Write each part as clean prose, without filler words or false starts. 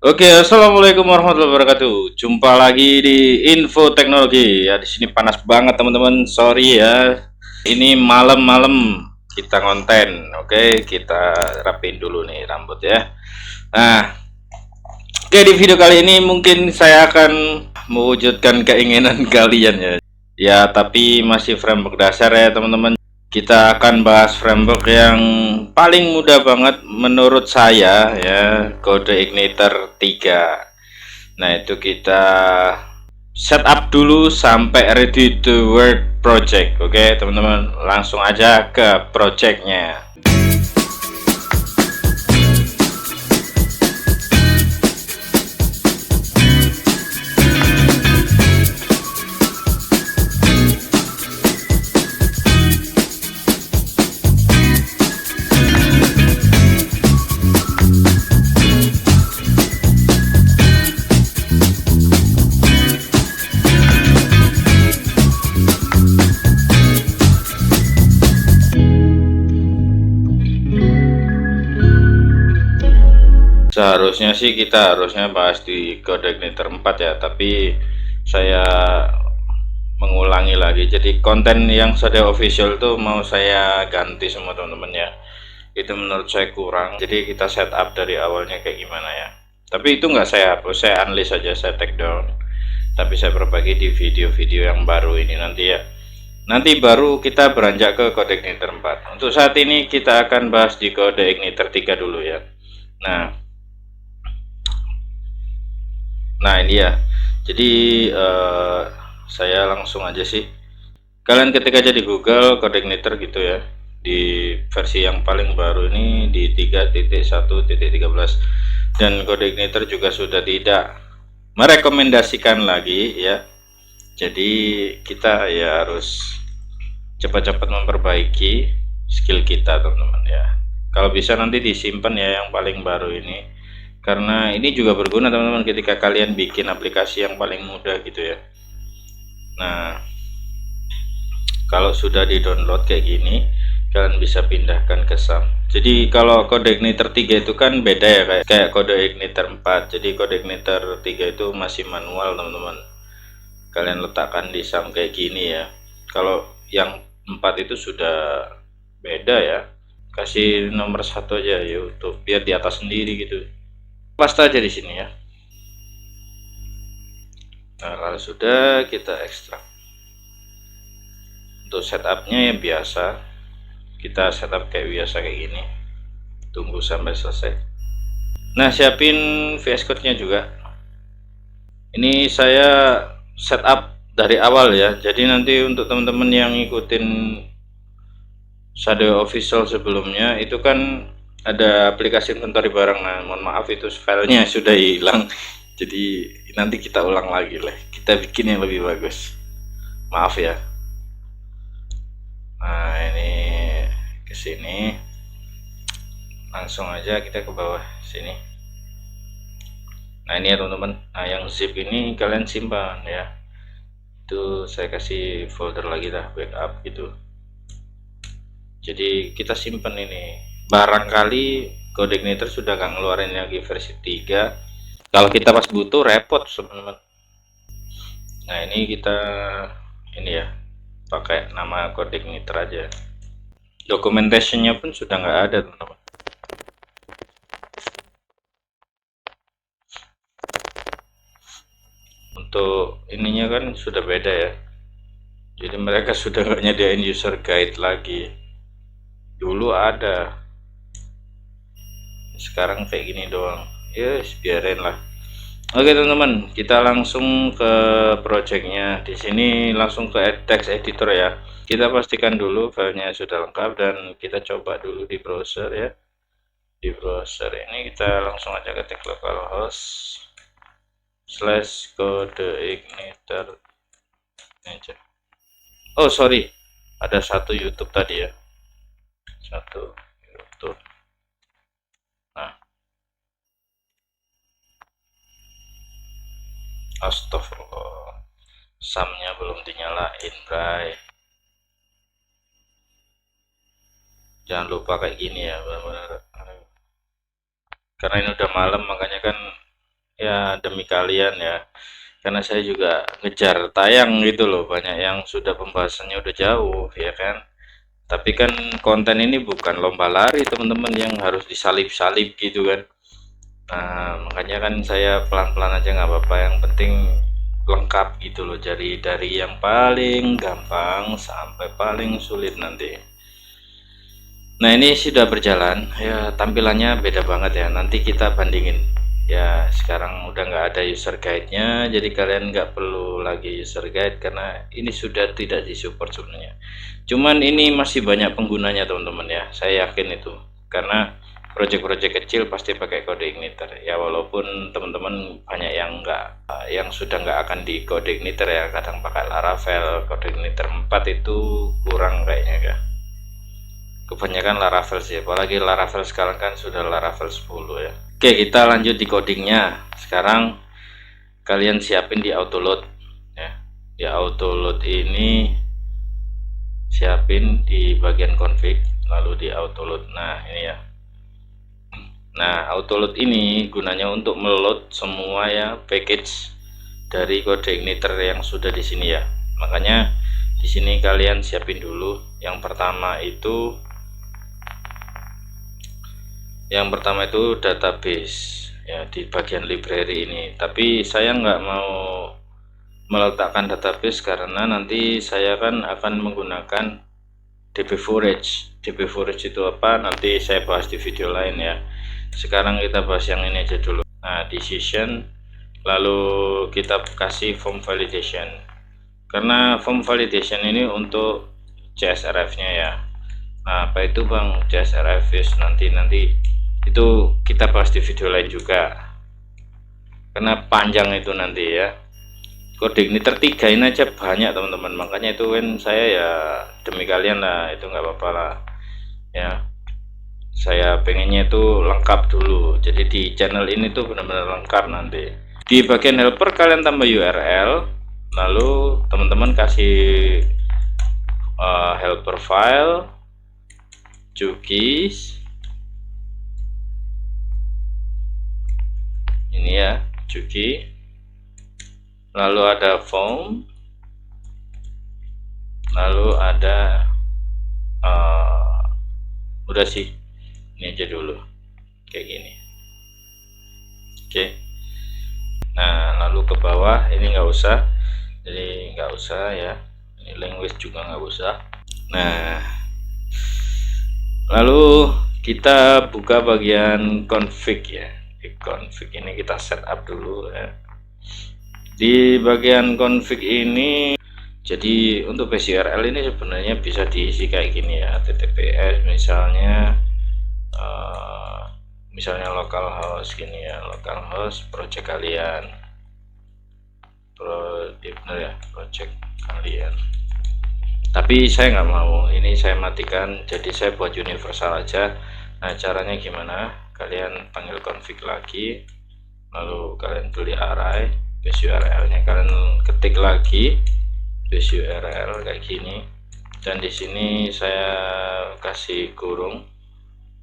Oke, assalamualaikum warahmatullahi wabarakatuh. Jumpa lagi di Info Teknologi. Ya, di sini panas banget teman-teman. Sorry ya. Ini malam-malam kita konten. Oke, kita rapin dulu nih rambut ya. Nah, oke di video kali ini mungkin saya akan mewujudkan keinginan kalian ya. Ya, tapi masih framework dasar ya teman-teman. Kita akan bahas framework yang paling mudah banget menurut saya ya, kode igniter 3. Nah, itu kita setup dulu sampai ready to work project. Oke, teman-teman, langsung aja ke projectnya. Seharusnya sih kita harusnya bahas di kode igniter 4 ya, tapi saya mengulangi lagi. Jadi konten yang sudah official tuh mau saya ganti semua teman-teman ya. Itu menurut saya kurang. Jadi kita setup dari awalnya kayak gimana ya. Tapi itu nggak saya hapus, saya unlist saja, saya take down. Tapi saya berbagi di video-video yang baru ini nanti ya. Nanti baru kita beranjak ke kode igniter 4. Untuk saat ini kita akan bahas di kode igniter 3 dulu ya. Nah, ini ya. Jadi saya langsung aja sih. Kalian ketik aja di Google code igniter gitu ya. Di versi yang paling baru ini di 3.1.13 dan code igniter juga sudah tidak merekomendasikan lagi ya. Jadi kita ya harus cepat-cepat memperbaiki skill kita teman-teman ya. Kalau bisa nanti disimpan ya yang paling baru ini, karena ini juga berguna teman-teman ketika kalian bikin aplikasi yang paling mudah gitu ya. Nah, kalau sudah di download kayak gini, kalian bisa pindahkan ke SAM. Jadi kalau kode igniter 3 itu kan beda ya, kayak kode igniter 4. Jadi kode igniter 3 itu masih manual teman-teman, kalian letakkan di SAM kayak gini ya. Kalau yang 4 itu sudah beda ya, kasih nomor 1 aja YouTube biar di atas sendiri gitu, paste aja di sini ya. Nah, kalau sudah kita ekstrak. Untuk setupnya yang biasa, kita setup kayak biasa kayak gini, tunggu sampai selesai. Nah, siapin VS Code nya juga. Ini saya setup dari awal ya, jadi nanti untuk teman-teman yang ngikutin Shadow Official sebelumnya itu kan ada aplikasi inventory barang. Nah, mohon maaf itu filenya sudah hilang, jadi nanti kita ulang lagi lah, kita bikin yang lebih bagus, maaf ya. Nah, ini ke sini, langsung aja kita ke bawah sini. Nah, ini ya teman-teman. Nah, yang zip ini kalian simpan ya, itu saya kasih folder lagi dah, backup gitu. Jadi kita simpan ini, barangkali code igniter sudah nggak ngeluarin lagi versi 3, kalau kita pas butuh repot teman-teman. Nah, ini kita ini ya, pakai nama code igniter aja, dokumentasinya pun sudah nggak ada teman-teman. Untuk ininya kan sudah beda ya, jadi mereka sudah nggak nyediain user guide lagi. Dulu ada, sekarang kayak gini doang ya, yes, biarin lah. Oke teman-teman, kita langsung ke projectnya. Di sini langsung ke text editor ya. Kita pastikan dulu filenya sudah lengkap dan kita coba dulu di browser ya. Di browser ini kita langsung aja ketik localhost slash kode igniter aja. Oh sorry, ada satu YouTube tadi ya, satu YouTube. Nah, astagfirullah, SAM-nya belum dinyalain, bray. Jangan lupa kayak gini ya, benar-benar. Karena ini udah malam, makanya kan ya demi kalian ya, karena saya juga ngejar tayang gitu loh, banyak yang sudah pembahasannya udah jauh ya kan. Tapi kan konten ini bukan lomba lari teman-teman yang harus disalip-salip gitu kan. Nah, makanya kan saya pelan-pelan aja nggak apa-apa, yang penting lengkap gitu loh, dari yang paling gampang sampai paling sulit nanti. Nah, ini sudah berjalan ya, tampilannya beda banget ya, nanti kita bandingin ya. Sekarang udah nggak ada user guide-nya, jadi kalian nggak perlu lagi user guide karena ini sudah tidak disupport sebenarnya. Cuman ini masih banyak penggunanya teman-teman ya, saya yakin itu, karena project-project kecil pasti pakai kode igniter ya, walaupun teman-teman banyak yang nggak, yang sudah nggak akan di kode igniter ya, kadang pakai Laravel kode igniter 4 itu kurang kayaknya ya. Kebanyakan Laravel sih, apalagi Laravel sekarang kan sudah Laravel 10 ya. Oke, kita lanjut di codingnya. Sekarang kalian siapin di autoload ya. Di autoload ini siapin di bagian config, lalu di autoload. Nah, ini ya. Nah, autoload ini gunanya untuk meload semua ya package dari kode igniter yang sudah di sini ya. Makanya di sini kalian siapin dulu. Yang pertama itu database ya, di bagian library ini. Tapi saya nggak mau meletakkan database karena nanti saya kan akan menggunakan DB Forage. DB Forage itu apa? Nanti saya bahas di video lain ya. Sekarang kita bahas yang ini aja dulu. Nah, decision, lalu kita kasih form validation. Karena form validation ini untuk CSRF-nya ya. Nah, apa itu Bang CSRF? Nanti itu kita bahas di video lain juga, karena panjang itu nanti ya. Kode igniter 3 ini aja banyak teman-teman, makanya itu kan saya ya demi kalian lah, itu nggak apa-apa lah ya. Saya pengennya itu lengkap dulu, jadi di channel ini tuh benar-benar lengkap. Nanti di bagian helper kalian tambah URL, lalu teman-teman kasih helper file, cookies ini ya, cookie, lalu ada form, lalu ada udah sih, ini aja dulu kayak gini. Oke. Nah, lalu ke bawah ini nggak usah, jadi nggak usah ya, ini language juga nggak usah. Nah, lalu kita buka bagian config ya. Di config ini kita setup dulu ya. Di bagian config ini, jadi untuk base URL ini sebenarnya bisa diisi kayak gini ya, https misalnya localhost gini ya, localhost project kalian, project kalian. Tapi saya nggak mau, ini saya matikan, jadi saya buat universal aja. Nah, caranya gimana? Kalian panggil config lagi, lalu kalian beli array base URL nya, kalian ketik lagi base URL kayak gini, dan di sini saya kasih kurung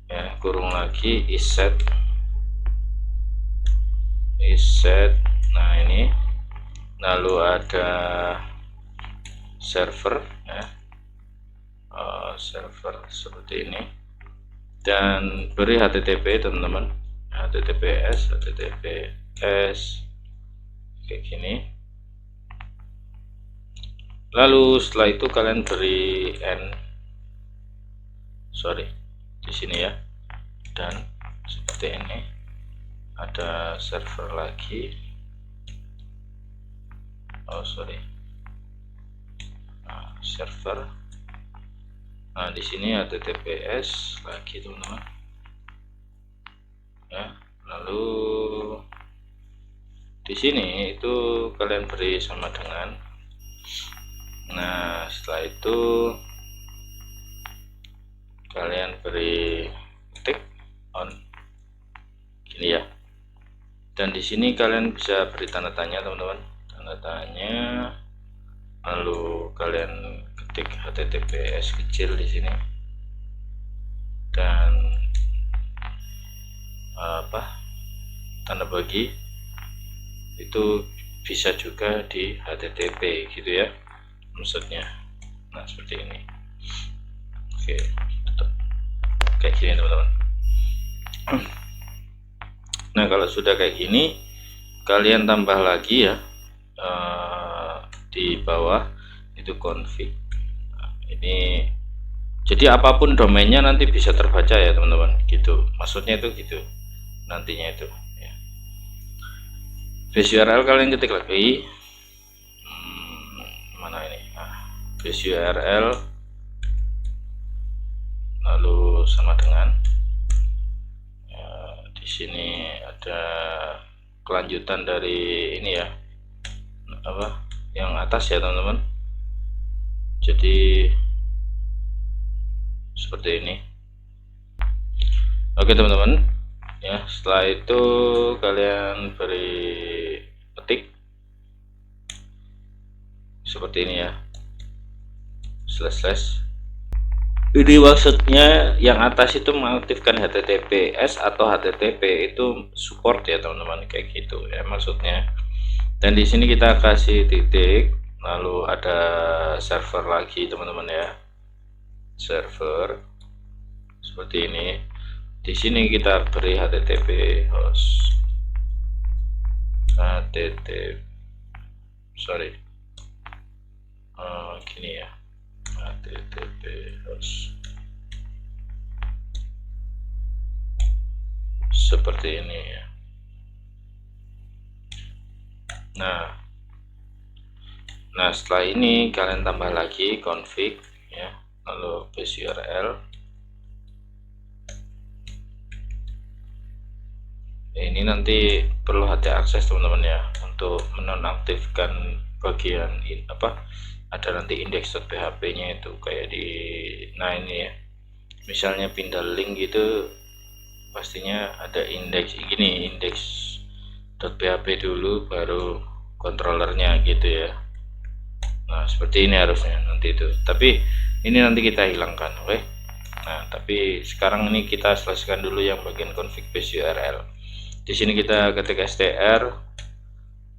ya, kurung lagi isset. Nah, ini lalu ada server ya, server seperti ini, dan beri HTTP teman-teman, HTTPS kayak gini. Lalu setelah itu kalian beri di sini ya, dan seperti ini ada server lagi. Server. Nah, di sini HTTPS lagi teman-teman ya. Lalu di sini itu kalian beri sama dengan, nah setelah itu kalian beri tick on gini ya, dan di sini kalian bisa beri tanda tanya teman-teman, tanda tanya, lalu kalian ketik HTTPS kecil di sini, dan tanda bagi, itu bisa juga di HTTP gitu ya maksudnya. Nah seperti ini. Oke, tutup kayak gini teman-teman. Nah kalau sudah kayak gini, kalian tambah lagi ya di bawah itu config. Nah, ini jadi apapun domainnya nanti bisa terbaca ya teman-teman, gitu maksudnya itu gitu nantinya itu ya. Base URL kalian ketik lagi mana ini, base URL lalu sama dengan di sini ada kelanjutan dari ini ya, apa yang atas ya teman-teman. Jadi seperti ini. Oke teman-teman ya, setelah itu kalian beri ketik seperti ini ya, slash. Ini maksudnya yang atas itu mengaktifkan HTTPS atau HTTP itu support ya teman-teman, kayak gitu ya maksudnya. Dan di sini kita kasih titik, lalu ada server lagi teman-teman ya, server seperti ini. Di sini kita beri HTTP host, gini ya, HTTP host seperti ini ya. Nah setelah ini kalian tambah lagi config ya, lalu base URL. Ini nanti perlu hati akses teman-teman ya, untuk menonaktifkan bagian ada nanti index.php nya itu kayak di, nah ini ya misalnya pindah link gitu pastinya ada indeks gini, index.php dulu baru controllernya gitu ya. Nah seperti ini harusnya nanti itu, tapi ini nanti kita hilangkan. Oke. Nah tapi sekarang ini kita selesaikan dulu yang bagian config base URL. Di sini kita ketik str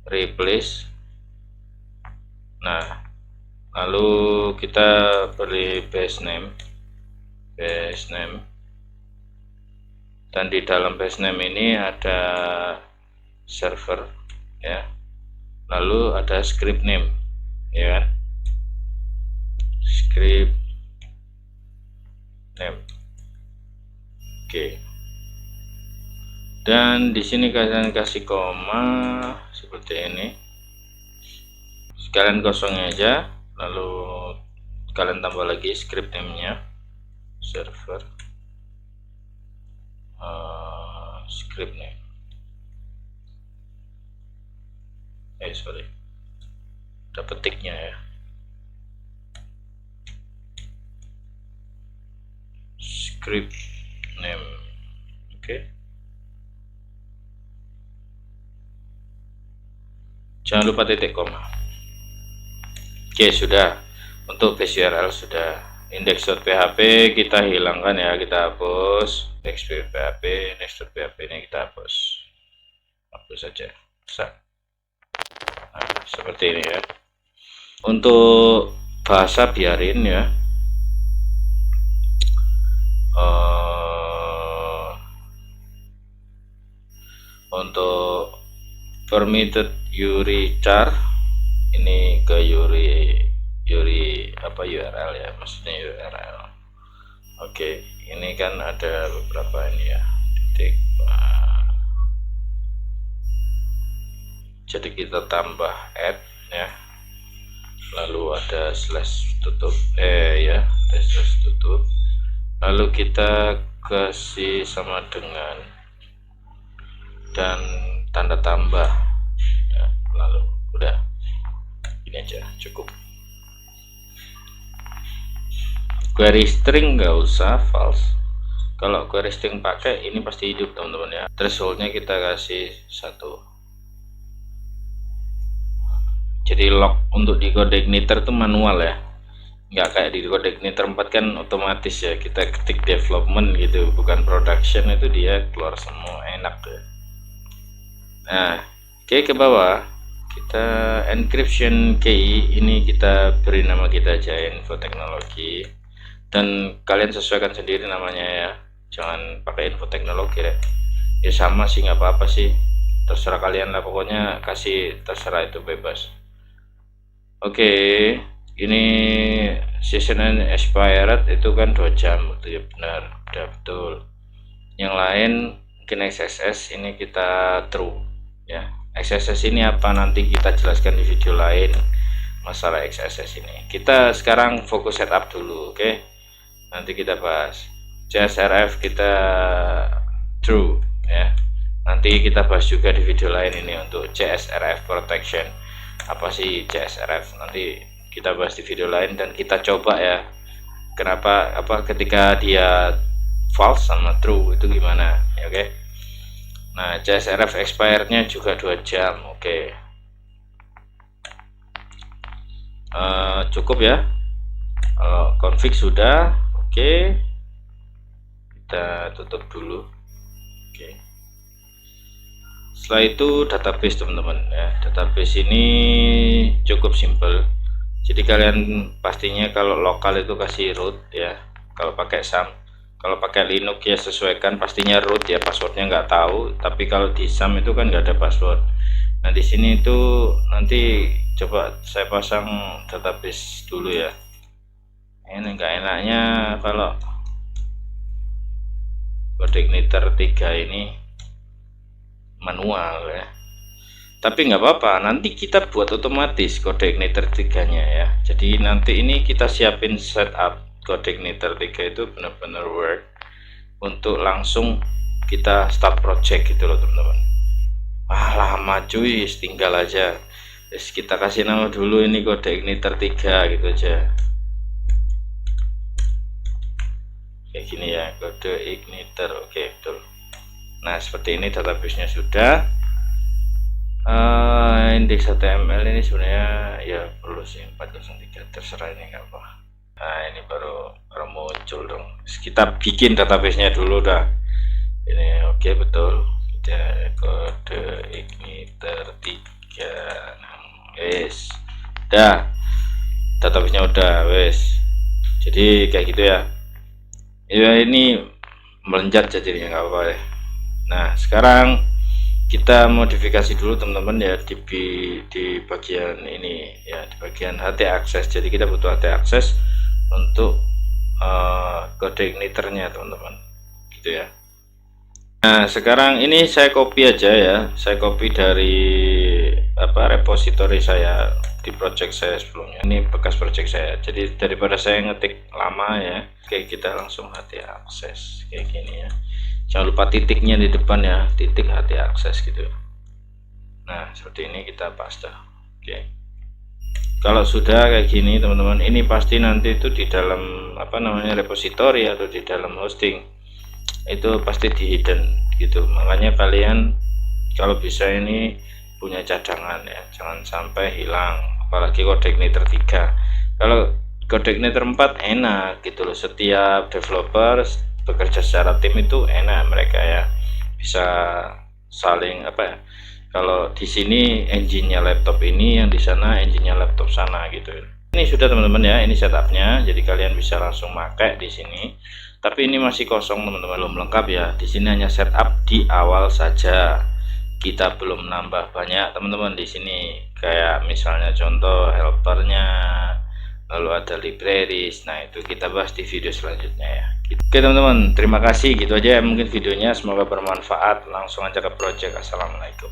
replace. Nah lalu kita beri base name, dan di dalam base name ini ada server ya, lalu ada script name ya kan, script name. Oke. Dan di sini kalian kasih koma seperti ini, sekalian kosongnya aja, lalu kalian tambah lagi script name-nya, server script name, ada petiknya ya, script name. Oke. Jangan lupa titik koma. Oke, sudah. Untuk base URL sudah. Index.php kita hilangkan ya, kita hapus. Index.php ini kita hapus. Hapus saja. Nah, seperti ini ya. Untuk bahasa biarin ya. Untuk permitted URI char ini ke URI URL ya, maksudnya URL. Oke, ini kan ada beberapa ini ya, titik. Jadi kita tambah add ya, lalu ada slash tutup ya, ada slash tutup, lalu kita kasih sama dengan dan tanda tambah ya, lalu udah ini aja cukup. Query string nggak usah false, kalau query string pakai ini pasti hidup teman-teman ya. Thresholdnya kita kasih 1. Jadi log untuk di CodeIgniter itu manual ya, nggak kayak di CodeIgniter 4 kan otomatis ya, kita ketik development gitu, bukan production, itu dia keluar semua, enak ya. Nah Oke, ke bawah kita encryption key ini kita beri nama kita aja info teknologi, dan kalian sesuaikan sendiri namanya ya, jangan pakai info teknologi ya, sama sih nggak apa-apa sih, terserah kalian lah, pokoknya kasih terserah, itu bebas. Oke, ini season and expired itu kan 2 jam, itu ya benar, udah betul. Yang lain mungkin XSS ini kita true ya. XSS ini apa, nanti kita jelaskan di video lain masalah XSS ini. Kita sekarang fokus setup dulu, oke? Nanti kita bahas. CSRF kita true ya. Nanti kita bahas juga di video lain ini untuk CSRF protection. Apa sih CSRF? Nanti kita bahas di video lain dan kita coba ya. Kenapa ketika dia false sama true itu gimana ya, oke? Nah, CSRF expirednya juga 2 jam, oke. Cukup ya. Kalau config sudah, oke. Kita tutup dulu, oke. Setelah itu database teman-teman ya. Database ini cukup simple. Jadi kalian pastinya kalau lokal itu kasih root ya. Kalau pakai SAM. Kalau pakai Linux ya sesuaikan pastinya root ya, passwordnya nggak tahu. Tapi kalau di SAM itu kan nggak ada password. Nah di sini itu nanti coba saya pasang database dulu ya. Ini nggak enaknya kalau CodeIgniter 3 ini manual ya. Tapi nggak apa-apa, nanti kita buat otomatis CodeIgniter 3-nya ya. Jadi nanti ini kita siapin setup CodeIgniter 3 itu benar-benar work untuk langsung kita start project gitu loh teman-teman. Lama cuy, tinggal aja. Kita kasih nama dulu ini CodeIgniter 3 gitu aja. Kayak gini ya, CodeIgniter, oke betul. Nah seperti ini databasenya sudah. Index HTML ini sebenarnya ya perlu sih 403, terserah ini nggak apa. Nah ini baru muncul dong. Kita bikin databasenya dulu dah. Ini oke betul. Kita CodeIgniter 3. Wes. Dah. Databasenya udah wes. Jadi kayak gitu ya. Ya ini melenjat jadinya nggak apa-apa ya. Nah sekarang kita modifikasi dulu teman-teman ya di bagian ini ya, di bagian HT access. Jadi kita butuh HT access untuk CodeIgniter-nya teman-teman gitu ya. Nah sekarang ini saya copy aja ya, saya copy dari repository saya di project saya sebelumnya. Ini bekas project saya, jadi daripada saya ngetik lama ya. Oke, kita langsung HT access kayak gini ya. Jangan lupa titiknya di depan ya, titik HT access gitu. Nah seperti ini kita paste. Oke. Kalau sudah kayak gini teman-teman, ini pasti nanti itu di dalam repository atau di dalam hosting itu pasti di hidden gitu. Makanya kalian kalau bisa ini punya cadangan ya, jangan sampai hilang. Apalagi CodeIgniter 3. Kalau CodeIgniter 4 enak gitu loh, setiap developer bekerja secara tim itu enak, mereka ya bisa saling kalau di sini engine-nya laptop ini, yang di sana engine-nya laptop sana gitu. Ini sudah teman-teman ya, ini setupnya, jadi kalian bisa langsung pakai di sini. Tapi ini masih kosong teman-teman, belum lengkap ya. Di sini hanya setup di awal saja, kita belum nambah banyak teman-teman di sini. Kayak misalnya contoh helpernya, lalu ada libraries. Nah itu kita bahas di video selanjutnya ya. Oke teman-teman, terima kasih, gitu aja ya mungkin videonya, semoga bermanfaat. Langsung aja ke project. Assalamualaikum.